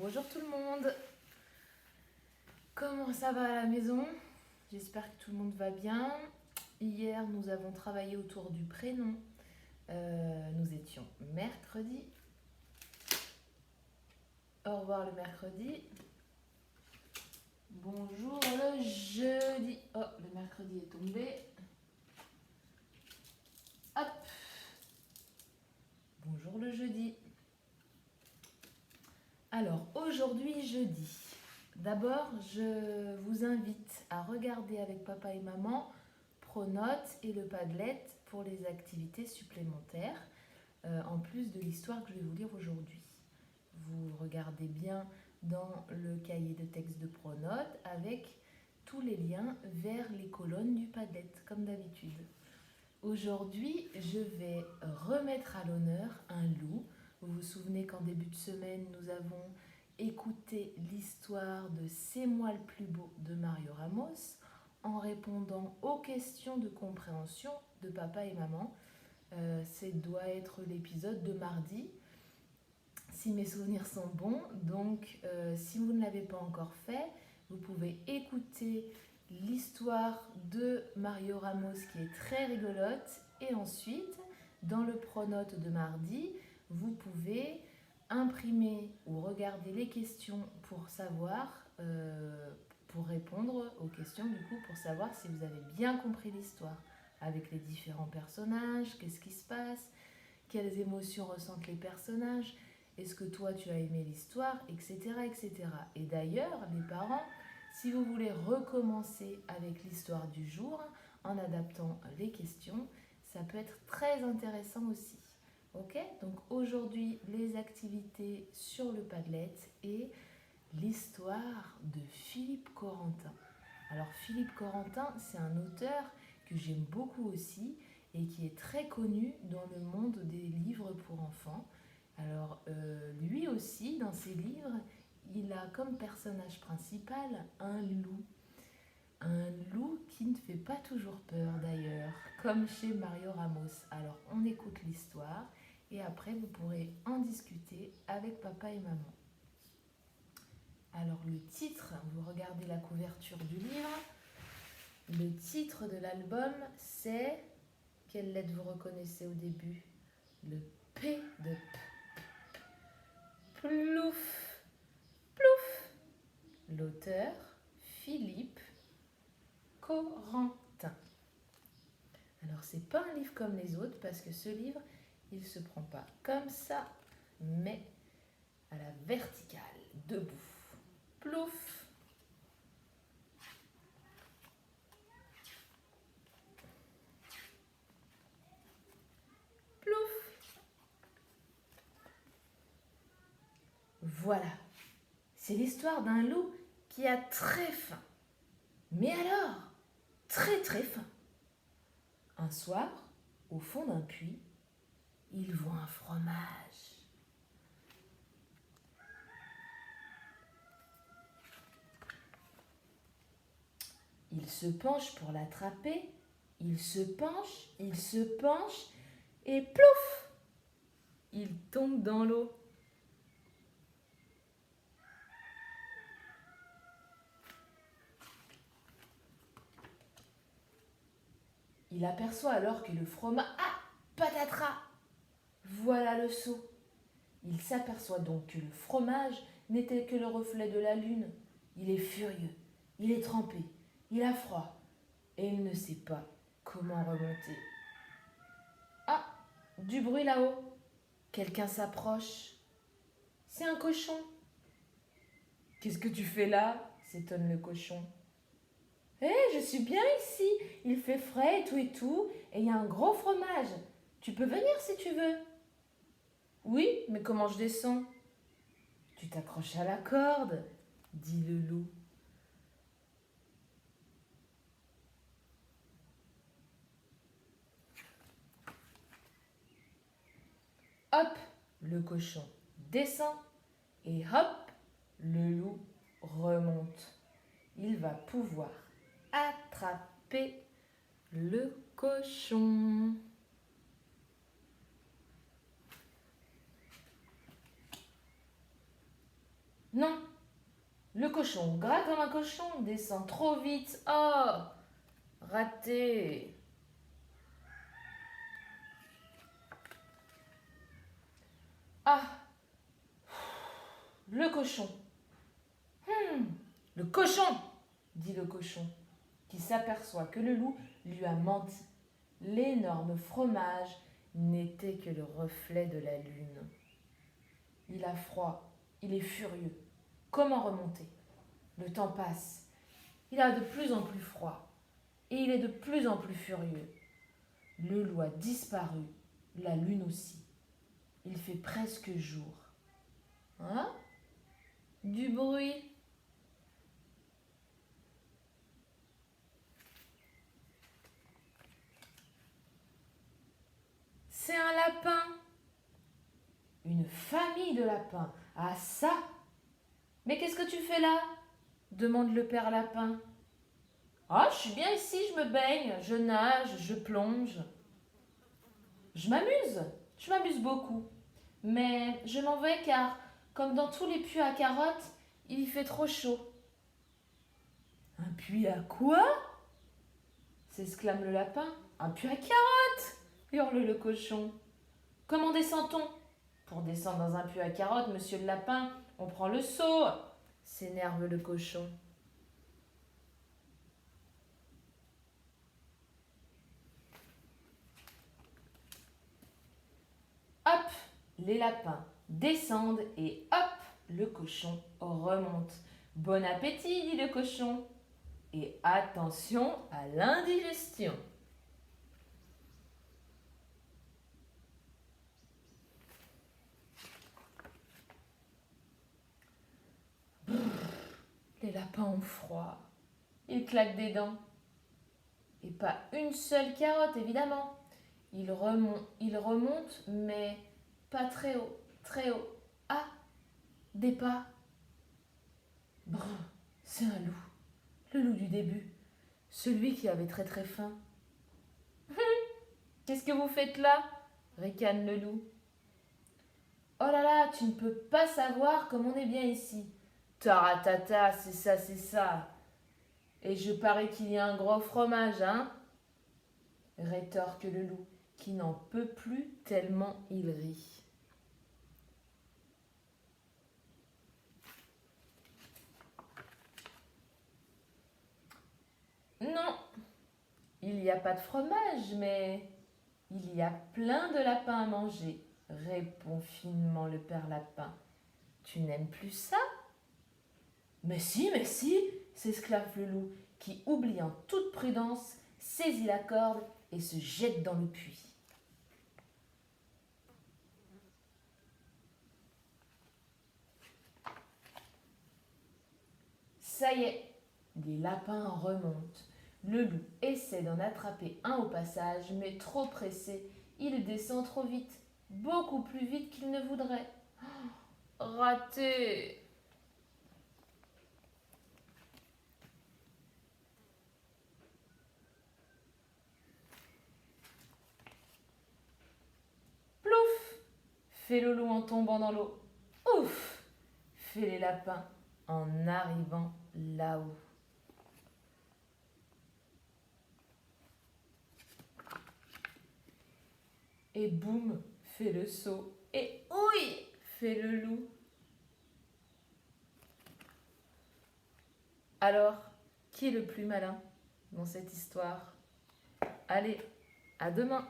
Bonjour tout le monde. Comment ça va à la maison? J'espère que tout le monde va bien. Hier, nous avons travaillé autour du prénom. Nous étions mercredi. Au revoir le mercredi. Bonjour le jeudi. Oh, le mercredi est tombé. Hop. Bonjour le jeudi. Alors, aujourd'hui, jeudi. D'abord, je vous invite à regarder avec papa et maman Pronote et le Padlet pour les activités supplémentaires, en plus de l'histoire que je vais vous lire aujourd'hui. Vous regardez bien dans le cahier de texte de Pronote avec tous les liens vers les colonnes du Padlet, comme d'habitude. Aujourd'hui, je vais remettre à l'honneur un loup. Vous vous souvenez qu'en début de semaine, nous avons écouté l'histoire de C'est moi le plus beau de Mario Ramos en répondant aux questions de compréhension de papa et maman. Ça doit être l'épisode de mardi, si mes souvenirs sont bons. Donc, si vous ne l'avez pas encore fait, vous pouvez écouter l'histoire de Mario Ramos qui est très rigolote. Et ensuite, dans le pronote de mardi, vous pouvez imprimer ou regarder les questions pour savoir, pour répondre aux questions du coup, pour savoir si vous avez bien compris l'histoire avec les différents personnages, qu'est-ce qui se passe, quelles émotions ressentent les personnages, est-ce que toi tu as aimé l'histoire, etc. etc. Et d'ailleurs, les parents, si vous voulez recommencer avec l'histoire du jour en adaptant les questions, ça peut être très intéressant aussi. Ok? Donc aujourd'hui, les activités sur le Padlet et l'histoire de Philippe Corentin. Alors Philippe Corentin, c'est un auteur que j'aime beaucoup aussi et qui est très connu dans le monde des livres pour enfants. Alors lui aussi, dans ses livres, il a comme personnage principal un loup. Un loup qui ne fait pas toujours peur d'ailleurs, comme chez Mario Ramos. Alors on écoute l'histoire et après vous pourrez en discuter avec papa et maman. Alors le titre, vous regardez la couverture du livre, le titre de l'album c'est, quelle lettre vous reconnaissez au début? Le P de P. Plouf, plouf. L'auteur, Philippe Corentin. Alors c'est pas un livre comme les autres parce que ce livre, il se prend pas comme ça, mais à la verticale, debout. Plouf. Plouf. Voilà. C'est l'histoire d'un loup qui a très faim. Mais alors, très très faim. Un soir, au fond d'un puits, il voit un fromage. Il se penche pour l'attraper, il se penche, et plouf, il tombe dans l'eau. Il aperçoit alors que le fromage... Ah, patatras! Voilà le seau. Il s'aperçoit donc que le fromage n'était que le reflet de la lune. Il est furieux, il est trempé, il a froid et il ne sait pas comment remonter. Ah, du bruit là-haut. Quelqu'un s'approche. C'est un cochon. Qu'est-ce que tu fais là? S'étonne le cochon. Je suis bien ici. Il fait frais et tout, et il y a un gros fromage. Tu peux venir si tu veux. Oui, mais comment je descends? Tu t'accroches à la corde, dit le loup. Hop, le cochon descend et hop, le loup remonte. Il va pouvoir attraper le cochon. Non, le cochon, gras comme un cochon, descend trop vite. Oh, raté. Ah, le cochon. Le cochon, dit le cochon, qui s'aperçoit que le loup lui a menti. L'énorme fromage n'était que le reflet de la lune. Il a froid, il est furieux. Comment remonter? Le temps passe. Il a de plus en plus froid et il est de plus en plus furieux. Le loup a disparu, la lune aussi. Il fait presque jour. Hein? Du bruit. C'est un lapin. Une famille de lapins. Ah ça! Mais qu'est-ce que tu fais là? Demande le père lapin. Ah, je suis bien ici, je me baigne, je nage, je plonge. Je m'amuse beaucoup. Mais je m'en vais car, comme dans tous les puits à carottes, il y fait trop chaud. Un puits à quoi? S'exclame le lapin. Un puits à carottes, hurle le cochon. Comment descend-on? Pour descendre dans un puits à carottes, monsieur le lapin, on prend le seau, s'énerve le cochon. Hop, les lapins descendent et hop, le cochon remonte. Bon appétit, dit le cochon. Et attention à l'indigestion. Les lapins ont froid. Ils claquent des dents. Et pas une seule carotte, évidemment. Ils remontent, mais pas très haut, très haut. Ah, des pas. Brr, c'est un loup. Le loup du début. Celui qui avait très très faim. Qu'est-ce que vous faites là? Ricane le loup. Oh là là, tu ne peux pas savoir comme on est bien ici. Taratata, c'est ça, c'est ça. Et je parie qu'il y a un gros fromage, hein? Rétorque le loup, qui n'en peut plus tellement il rit. Non, il n'y a pas de fromage, mais il y a plein de lapins à manger, répond finement le père lapin. Tu n'aimes plus ça? Mais si, s'exclame le loup, qui, oubliant toute prudence, saisit la corde et se jette dans le puits. Ça y est, les lapins remontent. Le loup essaie d'en attraper un au passage, mais trop pressé, il descend trop vite, beaucoup plus vite qu'il ne voudrait. Raté! Plouf! Fait le loup en tombant dans l'eau. Ouf! Fait les lapins en arrivant là-haut. Et boum, fait le saut. Et ouille, fait le loup. Alors, qui est le plus malin dans cette histoire? Allez, à demain!